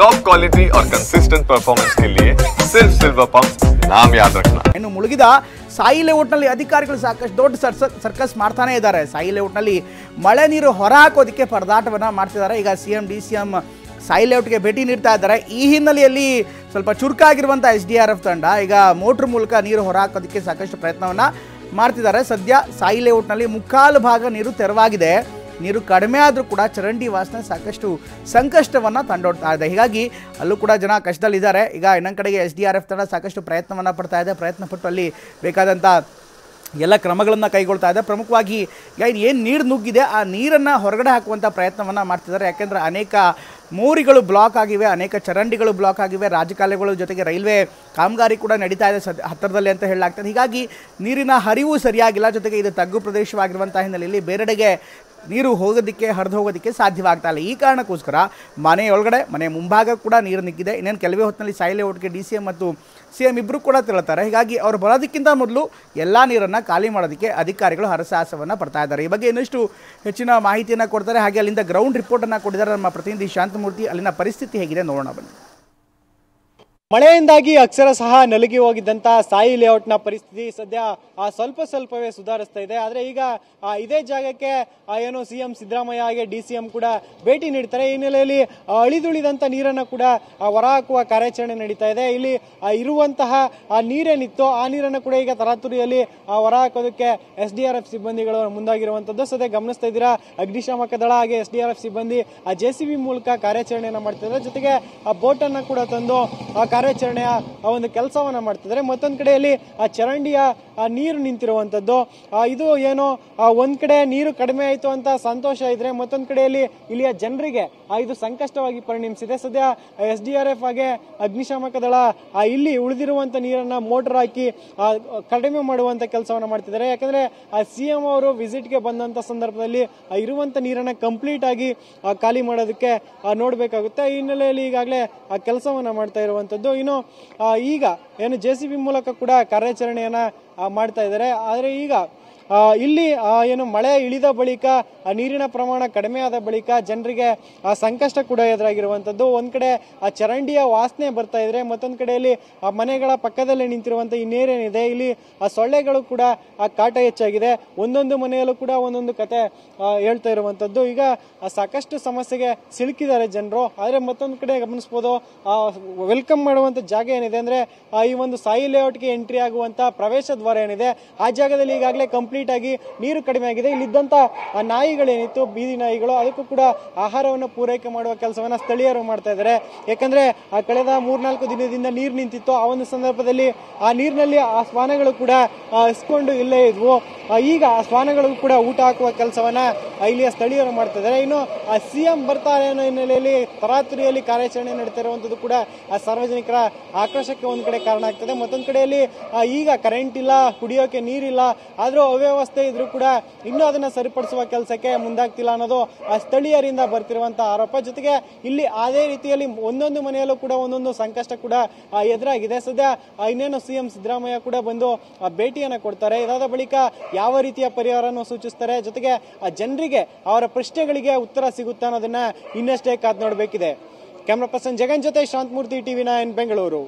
Top quality और consistent performance के लिए सिर्फ सिल्वर पंप नाम याद रखना। ಇನ್ನು ಮುಳುಗಿದ ಸಾಯಿ ಲೇಔಟ್ನಲ್ಲಿ ಅಧಿಕಾರಿಗಳು ಸಾಕಷ್ಟು ದೊಡ್ಡ ಸರ್ಕಸ್ ಮಾಡ್ತಾನೆ ಇದ್ದಾರೆ. ಸಾಯಿ ಲೇಔಟ್ನಲ್ಲಿ ಮಳೆ ನೀರು ಹೊರ ಹಾಕೋದಕ್ಕೆ ಪರದಾಟವನ್ನು ಮಾಡ್ತಿದ್ದಾರೆ. ಈಗ ಸಿಎಂ ಡಿ.ಸಿ.ಎಂ ಸಾಯಿ ಲೇಔಟ್ಗೆ ಭೇಟಿ ನೀಡ್ತಾ ಇದ್ದಾರೆ. ಈ ಹಿನ್ನೆಲೆಯಲ್ಲಿ ಸ್ವಲ್ಪ ಚುರುಕಾಗಿರುವಂಥ SDRF ತಂಡ ಈಗ ಮೋಟ್ರ್ ಮೂಲಕ ನೀರು ಹೊರ ಹಾಕೋದಕ್ಕೆ ಸಾಕಷ್ಟು ಪ್ರಯತ್ನವನ್ನು ಮಾಡ್ತಿದ್ದಾರೆ. ಸದ್ಯ ಸಾಯಿ ಲೇಔಟ್ನಲ್ಲಿ ಮುಕ್ಕಾಲು ಭಾಗ ನೀರು ತೆರವಾಗಿದೆ. ನೀರು ಕಡಿಮೆ ಆದರೂ ಕೂಡ ಚರಂಡಿ ವಾಸನೆ ಸಾಕಷ್ಟು ಸಂಕಷ್ಟವನ್ನು ತಂದೊಡ್ತಾ ಇದೆ. ಹೀಗಾಗಿ ಅಲ್ಲೂ ಕೂಡ ಜನ ಕಷ್ಟದಲ್ಲಿದ್ದಾರೆ. ಈಗ ಇನ್ನೊಂದು ಕಡೆಗೆ SDRF ತಂಡ ಸಾಕಷ್ಟು ಪ್ರಯತ್ನವನ್ನು ಪಡ್ತಾ ಇದೆ. ಪ್ರಯತ್ನಪಟ್ಟು ಅಲ್ಲಿ ಬೇಕಾದಂಥ ಎಲ್ಲ ಕ್ರಮಗಳನ್ನು ಕೈಗೊಳ್ತಾ ಇದೆ. ಪ್ರಮುಖವಾಗಿ ಈಗ ಏನು ನೀರು ನುಗ್ಗಿದೆ ಆ ನೀರನ್ನು ಹೊರಗಡೆ ಹಾಕುವಂಥ ಪ್ರಯತ್ನವನ್ನು ಮಾಡ್ತಿದ್ದಾರೆ. ಯಾಕೆಂದರೆ ಅನೇಕ ಮೋರಿಗಳು ಬ್ಲಾಕ್ ಆಗಿವೆ, ಅನೇಕ ಚರಂಡಿಗಳು ಬ್ಲಾಕ್ ಆಗಿವೆ, ರಾಜಕಾಲುಗಳ ಜೊತೆಗೆ ರೈಲ್ವೆ ಕಾಮಗಾರಿ ಕೂಡ ನಡೀತಾ ಇದೆ ಹತ್ತಿರದಲ್ಲಿ ಅಂತ ಹೇಳಲಾಗ್ತದೆ. ಹೀಗಾಗಿ ನೀರಿನ ಹರಿವು ಸರಿಯಾಗಿಲ್ಲ. ಜೊತೆಗೆ ಇದು ತಗ್ಗು ಪ್ರದೇಶವಾಗಿರುವಂಥ ಹಿನ್ನೆಲೆಯಲ್ಲಿ ಬೇರೆಡೆಗೆ ನೀರು ಹೋಗೋದಕ್ಕೆ ಹರಿದು ಹೋಗೋದಕ್ಕೆ ಸಾಧ್ಯವಾಗ್ತಾ ಇಲ್ಲ. ಈ ಕಾರಣಕ್ಕೋಸ್ಕರ ಮನೆಯೊಳಗಡೆ ಮನೆ ಮುಂಭಾಗ ಕೂಡ ನೀರು ನಿಂತಿದೆ. ಇನ್ನೇನು ಕೆಲವೇ ಹೊತ್ತಿನಲ್ಲಿ ಸಾಯಿ ಲೇಔಟ್ಗೆ DCM ಮತ್ತು CM ಇಬ್ಬರು ಕೂಡ ತೆರಳುತ್ತಾರೆ. ಹೀಗಾಗಿ ಅವರು ಬರೋದಕ್ಕಿಂತ ಮೊದಲು ಎಲ್ಲ ನೀರನ್ನು ಖಾಲಿ ಮಾಡೋದಕ್ಕೆ ಅಧಿಕಾರಿಗಳು ಹರಸಾಹಸವನ್ನು ಪಡ್ತಾ ಇದ್ದಾರೆ. ಈ ಬಗ್ಗೆ ಇನ್ನಷ್ಟು ಹೆಚ್ಚಿನ ಮಾಹಿತಿಯನ್ನು ಕೊಡ್ತಾರೆ. ಹಾಗೆ ಅಲ್ಲಿಂದ ಗ್ರೌಂಡ್ ರಿಪೋರ್ಟನ್ನು ಕೊಟ್ಟಿದ್ದಾರೆ ನಮ್ಮ ಪ್ರತಿನಿಧಿ ಶಾಂತಮೂರ್ತಿ. ಅಲ್ಲಿನ ಪರಿಸ್ಥಿತಿ ಹೇಗಿದೆ ನೋಡೋಣ ಬನ್ನಿ. ಮಳೆಯಿಂದಾಗಿ ಅಕ್ಷರಶಃ ನಲುಗಿ ಹೋಗಿದ್ದಂತ ಸಾಯಿ ಲೇಔಟ್ನ ಪರಿಸ್ಥಿತಿ ಸದ್ಯ ಸ್ವಲ್ಪವೇ ಸುಧಾರಿಸ್ತಾ ಇದೆ. ಆದರೆ ಈಗ ಇದೇ ಜಾಗಕ್ಕೆ ಏನು CM ಸಿದ್ದರಾಮಯ್ಯ DCM ಕೂಡ ಭೇಟಿ ನೀಡ್ತಾರೆ. ಈ ಹಿನ್ನೆಲೆಯಲ್ಲಿ ಅಳಿದುಳಿದಂತ ನೀರನ್ನು ಕೂಡ ಹೊರಹಾಕುವ ಕಾರ್ಯಾಚರಣೆ ನಡೀತಾ ಇದೆ. ಇಲ್ಲಿ ಇರುವಂತಹ ನೀರೇನಿತ್ತು ಆ ನೀರನ್ನು ಕೂಡ ಈಗ ತರಾತುರಿಯಲ್ಲಿ ಹೊರಹಾಕೋದಕ್ಕೆ SDRF ಸಿಬ್ಬಂದಿಗಳು ಮುಂದಾಗಿರುವಂತದ್ದು ಸದ್ಯ ಗಮನಿಸ್ತಾ ಇದ್ದೀರಾ. ಅಗ್ನಿಶಾಮಕ ದಳ ಹಾಗೆ SDRF ಸಿಬ್ಬಂದಿ JCB ಮೂಲಕ ಕಾರ್ಯಾಚರಣೆಯನ್ನ ಮಾಡ್ತಿದ್ದಾರೆ. ಜೊತೆಗೆ ಬೋಟ್ ಅನ್ನ ಕೂಡ ತಂದು ಕಾರ್ಯಾಚರಣೆಯ ಒಂದು ಕೆಲಸವನ್ನ ಮಾಡ್ತಿದ್ದಾರೆ. ಮತ್ತೊಂದ್ ಕಡೆಯಲ್ಲಿ ಚರಂಡಿಯ ನೀರು ನಿಂತಿರುವಂತದ್ದು ಇದು ಏನು ಒಂದ್ ಕಡೆ ನೀರು ಕಡಿಮೆ ಆಯ್ತು ಅಂತ ಸಂತೋಷ ಇದ್ರೆ, ಮತ್ತೊಂದ್ ಕಡೆಯಲ್ಲಿ ಇಲ್ಲಿಯ ಜನರಿಗೆ ಇದು ಸಂಕಷ್ಟವಾಗಿ ಪರಿಣಮಿಸಿದೆ. ಸದ್ಯ SDRF ಹಾಗೆ ಅಗ್ನಿಶಾಮಕ ದಳ ಇಲ್ಲಿ ಉಳಿದಿರುವಂತ ನೀರನ್ನ ಮೋಟರ್ ಹಾಕಿ ಕಡಿಮೆ ಮಾಡುವಂತ ಕೆಲಸವನ್ನ ಮಾಡ್ತಿದ್ದಾರೆ. ಯಾಕಂದ್ರೆ CM ಅವರು ವಿಸಿಟ್ಗೆ ಬಂದಂತ ಸಂದರ್ಭದಲ್ಲಿ ಇರುವಂತ ನೀರನ್ನ ಕಂಪ್ಲೀಟ್ ಆಗಿ ಖಾಲಿ ಮಾಡೋದಕ್ಕೆ ನೋಡ್ಬೇಕಾಗುತ್ತೆ. ಈ ಹಿನ್ನೆಲೆಯಲ್ಲಿ ಈಗಾಗಲೇ ಕೆಲಸವನ್ನ ಮಾಡ್ತಾ ಇರುವಂತದ್ದು. ಇನ್ನು ಈಗ ಏನು JCB ಮೂಲಕ ಕೂಡ ಕಾರ್ಯಾಚರಣೆಯನ್ನ ಮಾಡ್ತಾ ಇದ್ದಾರೆ. ಆದರೆ ಈಗ ಇಲ್ಲಿ ಏನು ಮಳೆ ಇಳಿದ ಬಳಿಕ ನೀರಿನ ಪ್ರಮಾಣ ಕಡಿಮೆ ಆದ ಬಳಿಕ ಜನರಿಗೆ ಸಂಕಷ್ಟ ಕೂಡ ಎದುರಾಗಿರುವಂತದ್ದು. ಒಂದ್ ಕಡೆ ಚರಂಡಿಯ ವಾಸನೆ ಬರ್ತಾ ಇದ್ರೆ, ಮತ್ತೊಂದ್ ಕಡೆಯಲ್ಲಿ ಮನೆಗಳ ಪಕ್ಕದಲ್ಲೇ ನಿಂತಿರುವಂತ ಈ ನೀರೇನಿದೆ ಇಲ್ಲಿ ಸೊಳ್ಳೆಗಳು ಕೂಡ ಕಾಟ ಹೆಚ್ಚಾಗಿದೆ. ಒಂದೊಂದು ಮನೆಯಲ್ಲೂ ಕೂಡ ಒಂದೊಂದು ಕತೆ ಹೇಳ್ತಾ ಇರುವಂತದ್ದು. ಈಗ ಸಾಕಷ್ಟು ಸಮಸ್ಯೆಗೆ ಸಿಲುಕಿದ್ದಾರೆ ಜನರು. ಆದ್ರೆ ಮತ್ತೊಂದು ಕಡೆ ಗಮನಿಸಬಹುದು, ವೆಲ್ಕಮ್ ಮಾಡುವಂತ ಜಾಗ ಏನಿದೆ ಅಂದ್ರೆ ಈ ಒಂದು ಸಾಯಿ ಲೇಔಟ್ಗೆ ಎಂಟ್ರಿ ಆಗುವಂತ ಪ್ರವೇಶ ದ್ವಾರ ಏನಿದೆ ಆ ಜಾಗದಲ್ಲಿ ಈಗಾಗಲೇ ಕಂಪ್ಲೀಟ್ ಆಗಿ ನೀರು ಕಡಿಮೆ ಆಗಿದೆ. ಇಲ್ಲಿದ್ದಂತ ನಾಯಿಗಳೇನಿತ್ತು, ಬೀದಿ ನಾಯಿಗಳು, ಅದಕ್ಕೂ ಕೂಡ ಆಹಾರವನ್ನು ಪೂರೈಕೆ ಮಾಡುವ ಕೆಲಸವನ್ನ ಸ್ಥಳೀಯರು ಮಾಡ್ತಾ ಇದ್ದಾರೆ. ಯಾಕಂದ್ರೆ ಕಳೆದ 3-4 ದಿನದಿಂದ ನೀರು ನಿಂತಿತ್ತು. ಆ ಒಂದು ಸಂದರ್ಭದಲ್ಲಿ ಆ ನೀರಿನಲ್ಲಿ ಆ ಶ್ವಾನಗಳು ಕೂಡ ಇಸ್ಕೊಂಡು ಇಲ್ಲೇ ಇದ್ವು. ಈಗ ಆ ಶ್ವಾನಗಳಿಗೂ ಕೂಡ ಊಟ ಹಾಕುವ ಕೆಲಸವನ್ನ ಇಲ್ಲಿಯ ಸ್ಥಳೀಯರು ಮಾಡ್ತಾ ಇದ್ದಾರೆ. ಇನ್ನು CM ಬರ್ತಾರೆ ಅನ್ನೋ ಹಿನ್ನೆಲೆಯಲ್ಲಿ ತರಾತುರಿಯಲ್ಲಿ ಕಾರ್ಯಾಚರಣೆ ನಡೀತಾ ಇರುವಂತದ್ದು ಕೂಡ ಸಾರ್ವಜನಿಕರ ಆಕ್ರೋಶಕ್ಕೆ ಒಂದ್ ಕಡೆ ಕಾರಣ ಆಗ್ತದೆ. ಮತ್ತೊಂದ್ ಕಡೆಯಲ್ಲಿ ಈಗ ಕರೆಂಟ್ ಇಲ್ಲ, ಕುಡಿಯೋಕೆ ನೀರಿಲ್ಲ, ಆದ್ರೂ ಅವ್ಯವಸ್ಥೆ ಇದ್ರೂ ಕೂಡ ಇನ್ನೂ ಅದನ್ನ ಸರಿಪಡಿಸುವ ಕೆಲಸಕ್ಕೆ ಮುಂದಾಗ್ತಿಲ್ಲ ಅನ್ನೋದು ಸ್ಥಳೀಯರಿಂದ ಬರ್ತಿರುವಂತಹ ಆರೋಪ. ಜೊತೆಗೆ ಇಲ್ಲಿ ಅದೇ ರೀತಿಯಲ್ಲಿ ಒಂದೊಂದು ಮನೆಯಲ್ಲೂ ಕೂಡ ಒಂದೊಂದು ಸಂಕಷ್ಟ ಕೂಡ ಎದುರಾಗಿದೆ. ಸದ್ಯ ಇನ್ನೇನು CM ಸಿದ್ದರಾಮಯ್ಯ ಕೂಡ ಬಂದು ಭೇಟಿಯನ್ನ ಕೊಡ್ತಾರೆ. ಇದಾದ ಬಳಿಕ ಯಾವ ರೀತಿಯ ಪರಿಹಾರವನ್ನು ಸೂಚಿಸ್ತಾರೆ, ಜೊತೆಗೆ ಜನರಿಗೆ ಅವರ ಪ್ರಶ್ನೆಗಳಿಗೆ ಉತ್ತರ ಸಿಗುತ್ತಾ ಅನ್ನೋದನ್ನ ಇನ್ನಷ್ಟೇ ಕಾದ್ ನೋಡಬೇಕಿದೆ. ಕ್ಯಾಮರಾ ಪರ್ಸನ್ ಜಗನ್ ಜೊತೆ ಶಾಂತಮೂರ್ತಿ, TV9 ಬೆಂಗಳೂರು.